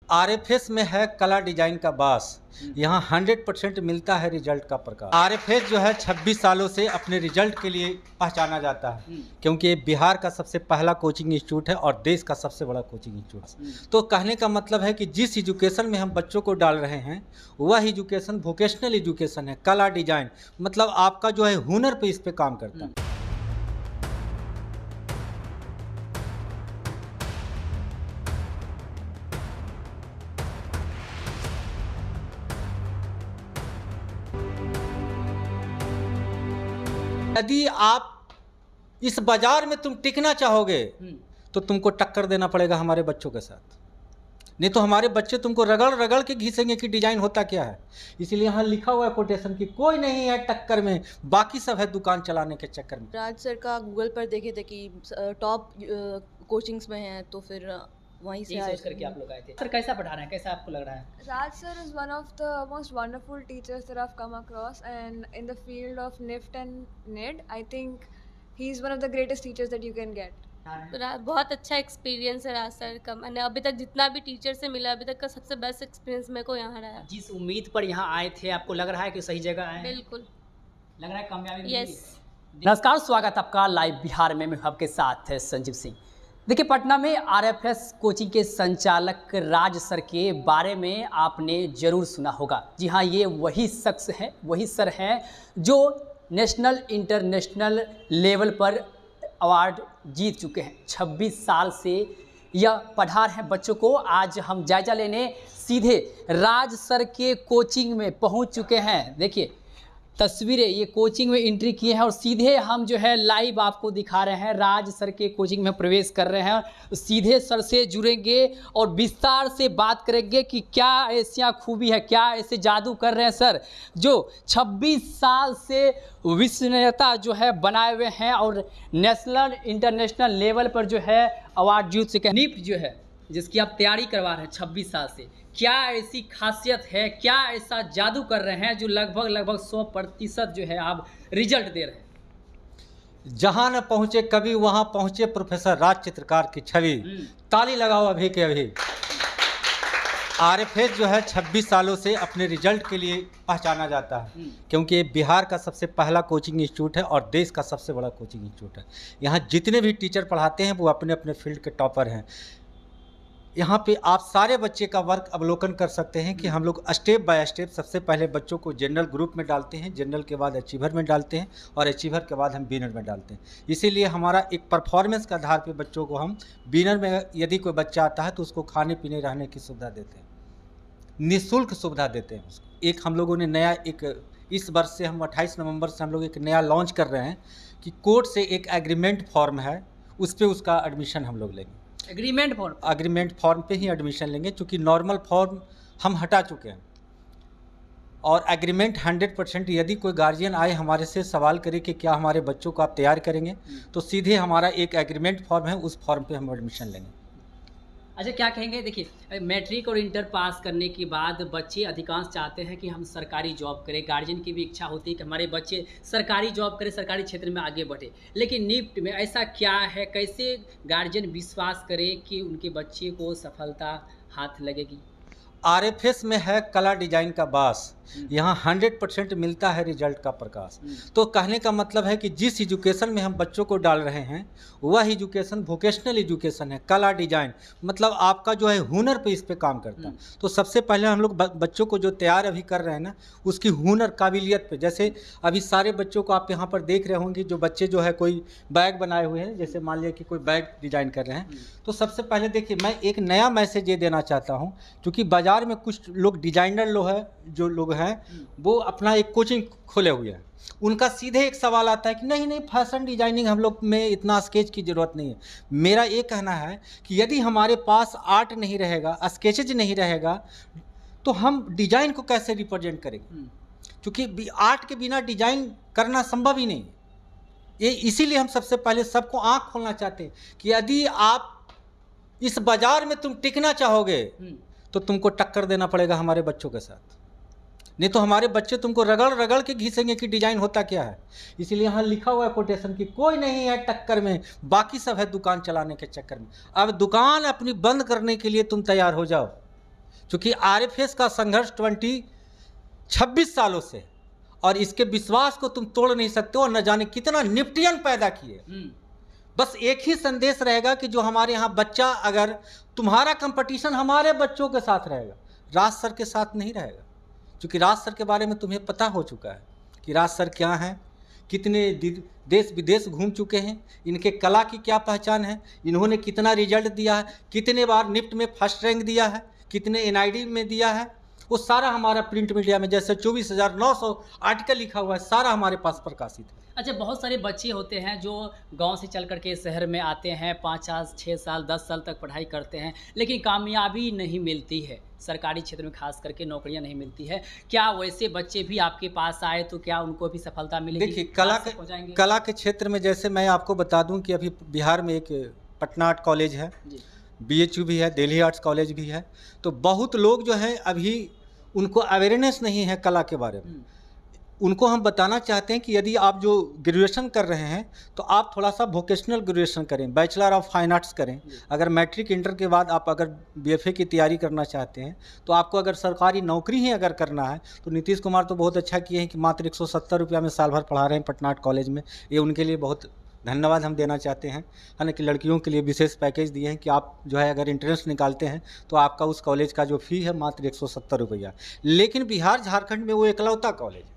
RFS में है कला डिजाइन का बास। यहाँ 100% मिलता है रिजल्ट का प्रकाश। आरएफएस जो है 26 सालों से अपने रिजल्ट के लिए पहचाना जाता है, क्योंकि ये बिहार का सबसे पहला कोचिंग इंस्टीट्यूट है और देश का सबसे बड़ा कोचिंग इंस्टीट्यूट। तो कहने का मतलब है कि जिस एजुकेशन में हम बच्चों को डाल रहे हैं वह एजुकेशन वोकेशनल एजुकेशन है। कला डिजाइन मतलब आपका जो है हुनर पे इस पे काम करता है। यदि आप इस बाजार में तुम टिकना चाहोगे तो तुमको टक्कर देना पड़ेगा हमारे बच्चों के साथ, नहीं तो हमारे बच्चे तुमको रगड़ रगड़ के घिसेंगे कि डिजाइन होता क्या है। इसीलिए यहाँ लिखा हुआ है कोटेशन की कोई नहीं है टक्कर में, बाकी सब है दुकान चलाने के चक्कर में। राज सर का गूगल पर देखे थे कि टॉप कोचिंग्स में हैं, तो फिर वहीं से आए करके आप लोग आए थे। सर कैसा पढ़ा रहे हैं, कैसा आपको लग रहा है? Raj sir is one of the most wonderful teachers that I've come across, and in the field of NIFT and NID, I think he's one of the greatest teachers that you can get. बहुत अच्छा experience है राज sir का। मैंने अभी तक जितना भी teacher से मिला अभी तक का सबसे बेस्ट एक्सपीरियंस मेरे को यहाँ रहा। जिस उम्मीद पर यहाँ आए थे आपको लग रहा है कि सही जगह आए? बिल्कुल लग रहा है कामयाबी। यस। नमस्कार, स्वागत आपका लाइव बिहार में। मैं आपके साथ है संजीव सिंह। देखिए, पटना में आरएफएस कोचिंग के संचालक राज सर के बारे में आपने ज़रूर सुना होगा। जी हाँ, ये वही शख्स है, वही सर हैं जो नेशनल इंटरनेशनल लेवल पर अवार्ड जीत चुके हैं। 26 साल से यह पढ़ा रहे हैं बच्चों को। आज हम जायजा लेने सीधे राज सर के कोचिंग में पहुंच चुके हैं। देखिए तस्वीरें, ये कोचिंग में एंट्री किए हैं और सीधे हम जो है लाइव आपको दिखा रहे हैं। राज सर के कोचिंग में प्रवेश कर रहे हैं, सीधे सर से जुड़ेंगे और विस्तार से बात करेंगे कि क्या ऐसी खूबी है, क्या ऐसे जादू कर रहे हैं सर जो 26 साल से विश्वनेता जो है बनाए हुए हैं और नेशनल इंटरनेशनल लेवल पर जो है अवार्ड जीत चुके हैं। निफ्ट जो है जिसकी आप तैयारी करवा रहे हैं 26 साल से, क्या ऐसी खासियत है, क्या ऐसा जादू कर रहे हैं जो लगभग 100% जो है आप रिजल्ट दे रहे हैं? जहाँ न पहुँचे कभी वहाँ पहुँचे प्रोफेसर राज चित्रकार की छवि। ताली लगाओ अभी के अभी। आरएफएस जो है 26 सालों से अपने रिजल्ट के लिए पहचाना जाता है, क्योंकि ये बिहार का सबसे पहला कोचिंग इंस्टीट्यूट है और देश का सबसे बड़ा कोचिंग इंस्टीट्यूट है। यहाँ जितने भी टीचर पढ़ाते हैं वो अपने अपने फील्ड के टॉपर हैं। यहाँ पे आप सारे बच्चे का वर्क अवलोकन कर सकते हैं कि हम लोग स्टेप बाय स्टेप सबसे पहले बच्चों को जनरल ग्रुप में डालते हैं, जनरल के बाद अचीवर में डालते हैं और अचीवर के बाद हम विनर में डालते हैं। इसीलिए हमारा एक परफॉर्मेंस के आधार पे बच्चों को हम विनर में, यदि कोई बच्चा आता है तो उसको खाने पीने रहने की सुविधा देते हैं, निःशुल्क सुविधा देते हैं उसको। एक हम लोगों ने नया इस वर्ष से हम 28 नवंबर से हम लोग एक नया लॉन्च कर रहे हैं कि कोर्ट से एक एग्रीमेंट फॉर्म है, उस पर उसका एडमिशन हम लोग लेंगे। एग्रीमेंट फॉर्म पे ही एडमिशन लेंगे, क्योंकि नॉर्मल फॉर्म हम हटा चुके हैं। और एग्रीमेंट 100%, यदि कोई गार्जियन आए हमारे से सवाल करे कि क्या हमारे बच्चों को आप तैयार करेंगे, तो सीधे हमारा एक एग्रीमेंट फॉर्म है, उस फॉर्म पे हम एडमिशन लेंगे। अच्छा, क्या कहेंगे? देखिए, मैट्रिक और इंटर पास करने के बाद बच्चे अधिकांश चाहते हैं कि हम सरकारी जॉब करें। गार्जियन की भी इच्छा होती है कि हमारे बच्चे सरकारी जॉब करें, सरकारी क्षेत्र में आगे बढ़े। लेकिन निफ्ट में ऐसा क्या है, कैसे गार्जियन विश्वास करे कि उनके बच्चे को सफलता हाथ लगेगी? आरएफएस में है कला डिजाइन का बास। यहाँ 100% मिलता है रिजल्ट का प्रकाश। तो कहने का मतलब है कि जिस एजुकेशन में हम बच्चों को डाल रहे हैं वह एजुकेशन वोकेशनल एजुकेशन है। कला डिजाइन मतलब आपका जो है हुनर पे इस पे काम करता है। तो सबसे पहले हम लोग बच्चों को जो तैयार अभी कर रहे हैं ना, उसकी हुनर काबिलियत पे, जैसे अभी सारे बच्चों को आप यहाँ पर देख रहे होंगे, जो बच्चे जो है कोई बैग बनाए हुए हैं, जैसे मान लिया कि कोई बैग डिजाइन कर रहे हैं। तो सबसे पहले देखिए, मैं एक नया मैसेज ये देना चाहता हूँ, क्योंकि बाज़ार में कुछ लोग डिजाइनर जो लोग हैं वो अपना एक कोचिंग खोले हुए हैं। उनका सीधे एक सवाल आता है कि नहीं फैशन डिजाइनिंग हम लोग में इतना स्केच की ज़रूरत नहीं है। मेरा ये कहना है कि यदि हमारे पास आर्ट नहीं रहेगा, स्केचेज नहीं रहेगा, तो हम डिजाइन को कैसे रिप्रेजेंट करेंगे? क्योंकि आर्ट के बिना डिजाइन करना संभव ही नहीं है। ये इसीलिए हम सबसे पहले सबको आँख खोलना चाहते हैं कि यदि आप इस बाज़ार में तुम टिकना चाहोगे तो तुमको टक्कर देना पड़ेगा हमारे बच्चों के साथ, नहीं तो हमारे बच्चे तुमको रगड़ रगड़ के घिसेंगे कि डिजाइन होता क्या है। इसीलिए यहाँ लिखा हुआ है कोटेशन की कोई नहीं है टक्कर में, बाकी सब है दुकान चलाने के चक्कर में। अब दुकान अपनी बंद करने के लिए तुम तैयार हो जाओ। क्योंकि आरएफएस का संघर्ष 26 सालों से है, और इसके विश्वास को तुम तोड़ नहीं सकते हो। न जाने कितना निफ्टियन पैदा किए। बस एक ही संदेश रहेगा कि जो हमारे यहाँ बच्चा, अगर तुम्हारा कंपटीशन हमारे बच्चों के साथ रहेगा, राज सर के साथ नहीं रहेगा। क्योंकि राज सर के बारे में तुम्हें पता हो चुका है कि राज सर क्या हैं, कितने देश विदेश घूम चुके हैं, इनके कला की क्या पहचान है, इन्होंने कितना रिजल्ट दिया है, कितने बार निफ्ट में फर्स्ट रैंक दिया है, कितने एनआईडी में दिया है, वो सारा हमारा प्रिंट मीडिया में जैसे 24,900 आर्टिकल लिखा हुआ है, सारा हमारे पास प्रकाशित है। अच्छा, बहुत सारे बच्चे होते हैं जो गांव से चल करके शहर में आते हैं, 5 साल 6 साल 10 साल तक पढ़ाई करते हैं, लेकिन कामयाबी नहीं मिलती है, सरकारी क्षेत्र में खास करके नौकरियां नहीं मिलती है। क्या वैसे बच्चे भी आपके पास आए तो क्या उनको भी सफलता मिलेगी? देखिए, कला के क्षेत्र में जैसे मैं आपको बता दूं कि अभी बिहार में एक पटना आर्ट कॉलेज है, BHU भी है, दिल्ली आर्ट्स कॉलेज भी है। तो बहुत लोग जो हैं अभी उनको अवेयरनेस नहीं है कला के बारे में। उनको हम बताना चाहते हैं कि यदि आप जो ग्रेजुएशन कर रहे हैं तो आप थोड़ा सा वोकेशनल ग्रेजुएशन करें, बैचलर ऑफ फाइन आर्ट्स करें। अगर मैट्रिक इंटर के बाद आप अगर BFA की तैयारी करना चाहते हैं तो आपको अगर सरकारी नौकरी ही अगर करना है तो नीतीश कुमार तो बहुत अच्छा किए हैं कि मात्र 170 रुपया में साल भर पढ़ा रहे हैं पटना आर्ट कॉलेज में। ये उनके लिए बहुत धन्यवाद हम देना चाहते हैं। हालांकि लड़कियों के लिए विशेष पैकेज दिए हैं कि आप जो है अगर इंट्रेंस निकालते हैं तो आपका उस कॉलेज का जो फ़ी है मात्र 170 रुपया। लेकिन बिहार झारखंड में वो एकलौता कॉलेज है।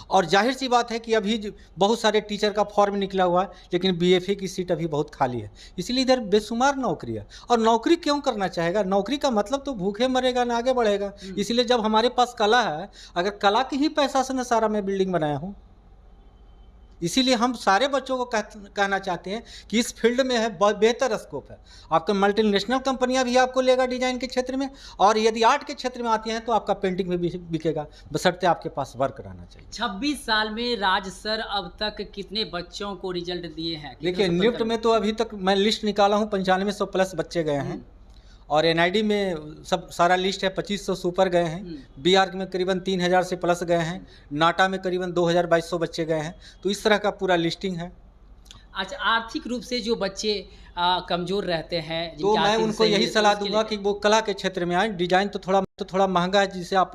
और जाहिर सी बात है कि अभी बहुत सारे टीचर का फॉर्म निकला हुआ है, लेकिन BFA की सीट अभी बहुत खाली है। इसलिए इधर बेशुमार नौकरी है। और नौकरी क्यों करना चाहेगा? नौकरी का मतलब तो भूखे मरेगा ना आगे बढ़ेगा। इसलिए जब हमारे पास कला है, अगर कला के ही पैसा से न सारा मैं बिल्डिंग बनाया हूँ, इसीलिए हम सारे बच्चों को कहना चाहते हैं कि इस फील्ड में है बहुत बेहतर स्कोप है। आपका मल्टीनेशनल कंपनियां भी आपको लेगा डिजाइन के क्षेत्र में, और यदि आर्ट के क्षेत्र में आती हैं तो आपका पेंटिंग में भी बिकेगा, बशर्ते आपके पास वर्क रहना चाहिए। 26 साल में राज सर अब तक कितने बच्चों को रिजल्ट दिए हैं? देखिए, निफ्ट में तो अभी तक मैं लिस्ट निकाला हूँ 9500 प्लस बच्चे गए हैं, और NID में सब सारा लिस्ट है 2500 सुपर गए हैं। BR में करीबन 3000 से प्लस गए हैं। नाटा में करीबन 2200 बच्चे गए हैं। तो इस तरह का पूरा लिस्टिंग है। अच्छा, आर्थिक रूप से जो बच्चे कमज़ोर रहते हैं तो मैं उनको यही सलाह दूंगा कि वो कला के क्षेत्र में आए। डिजाइन तो थोड़ा महंगा है, जिसे आप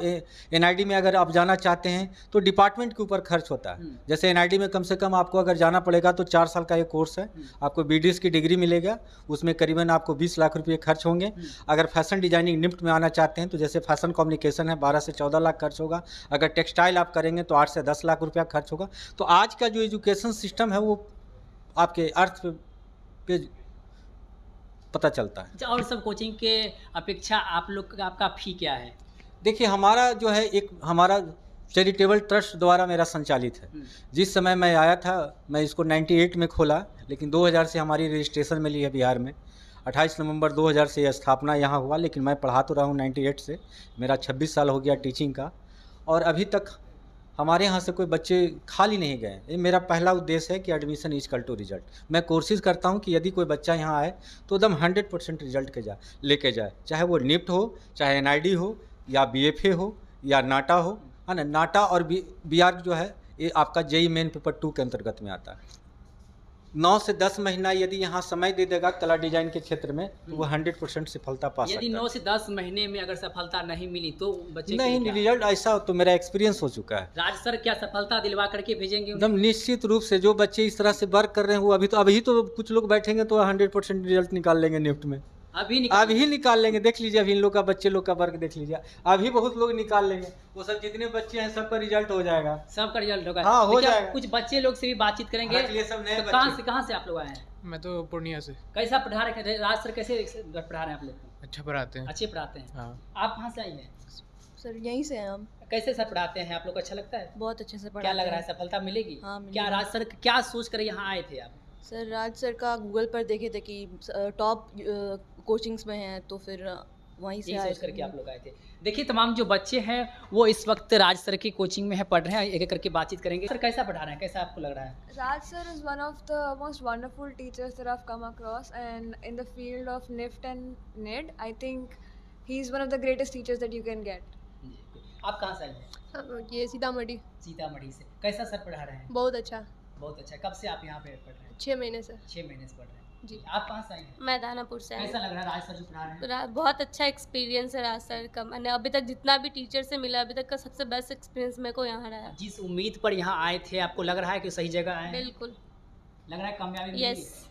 NID में अगर आप जाना चाहते हैं तो डिपार्टमेंट के ऊपर खर्च होता है। जैसे NID में कम से कम आपको अगर जाना पड़ेगा तो 4 साल का ये कोर्स है, आपको BDS की डिग्री मिलेगा, उसमें करीबन आपको 20 लाख रुपये खर्च होंगे। अगर फैशन डिजाइनिंग निफ्ट में आना चाहते हैं तो जैसे फैशन कम्युनिकेशन है 12 से 14 लाख खर्च होगा। अगर टेक्सटाइल आप करेंगे तो 8 से 10 लाख रुपया खर्च होगा। तो आज का जो एजुकेशन सिस्टम है वो आपके अर्थ पे पता चलता है। और सब कोचिंग के अपेक्षा आप लोग का आपका फ़ी क्या है? देखिए, हमारा जो है एक हमारा चैरिटेबल ट्रस्ट द्वारा मेरा संचालित है। जिस समय मैं आया था, मैं इसको 98 में खोला, लेकिन 2000 से हमारी रजिस्ट्रेशन मिली है बिहार में। 28 नवंबर 2000 से यह स्थापना यहाँ हुआ, लेकिन मैं पढ़ा तो रहा हूँ 98 से। मेरा 26 साल हो गया टीचिंग का, और अभी तक हमारे यहाँ से कोई बच्चे खाली नहीं गए। ये मेरा पहला उद्देश्य है कि admission is equal to result. मैं कोशिश करता हूँ कि यदि कोई बच्चा यहाँ आए तो एकदम 100% रिजल्ट के लेके जाए, चाहे वो निफ्ट हो, चाहे NID हो, या BFA हो, या नाटा हो, है ना। नाटा और BR जो है ये आपका JEE मेन पेपर 2 के अंतर्गत में आता है। 9 से 10 महीना यदि यहाँ समय दे देगा कला डिजाइन के क्षेत्र में तो वो 100% सफलता पा सकता है। यदि 9 से 10 महीने में अगर सफलता नहीं मिली तो बच्चे नहीं, रिजल्ट ऐसा तो मेरा एक्सपीरियंस हो चुका है। राज सर क्या सफलता दिलवा करके भेजेंगे? एकदम निश्चित रूप से। जो बच्चे इस तरह से वर्क कर रहे हैं वो अभी तो कुछ लोग बैठेंगे तो 100% रिजल्ट निकाल लेंगे निफ्ट में। अभी निकाल लेंगे। देख लीजिए, अभी इन लोग का बच्चे लोग का वर्क देख लीजिए, अभी बहुत लोग निकाल लेंगे। वो सब जितने बच्चे हैं सबका रिजल्ट हो जाएगा। सबका रिजल्ट होगा? हाँ, हो जाएगा। कुछ बच्चे लोग से भी बातचीत करेंगे। सब नए तो कहाँ से आप लोग आए हैं? मैं तो पूर्णिया से। कैसा पढ़ा रहे हैं राज सर? कैसे पढ़ा रहे हैं आप लोग? अच्छा पढ़ाते हैं। अच्छे पढ़ाते हैं। हाँ। आप कहाँ से आई हैं? सर यहीं से हैं हम। कैसे सर पढ़ाते हैं आप लोग? अच्छा लगता है? बहुत अच्छे से पढ़ाते क्या लग रहा हैं। है सफलता मिलेगी? हाँ, मिलेगी। क्या राज सर क्या सोच कर यहाँ आए थे आप? सर राज सर का गूगल पर देखे थे कि टॉप कोचिंग्स में हैं, तो फिर वहीं से आए सोच करके आप लोग आए थे। देखिए, तमाम जो बच्चे हैं वो इस वक्त राज सर की कोचिंग में है, पढ़ रहे हैं। एक एक करके बातचीत करेंगे। सर कैसा पढ़ा रहे हैं? कैसा आपको लग रहा है? Raj sir is one of the most wonderful teachers that I've come across, and in the field of NIFT and NID, I think he's one of the greatest teachers that you can get. आप कहाँ से आए हैं? ये सीतामढ़ी। सीतामढ़ी से। कैसा sir पढ़ा रहे हैं? बहुत अच्छा। बहुत अच्छा। कब से आप यहाँ पे पढ़ रहे हैं? 6 महीने से। 6 महीने से पढ़ रहे हैं। जी। आप कहाँ से आई हैं? मैं दानापुर से आई कैसा लग रहा है राज सर जो पढ़ा रहे हैं? बहुत अच्छा एक्सपीरियंस है राज सर का। मैंने अभी तक जितना भी टीचर से मिला अभी तक का सबसे बेस्ट एक्सपीरियंस मेरे को यहाँ रहा है। जिस उम्मीद पर यहाँ आए थे आपको लग रहा है कि सही जगह आए हैं? बिल्कुल। लग रहा है कामयाबी मिलेगी? यस।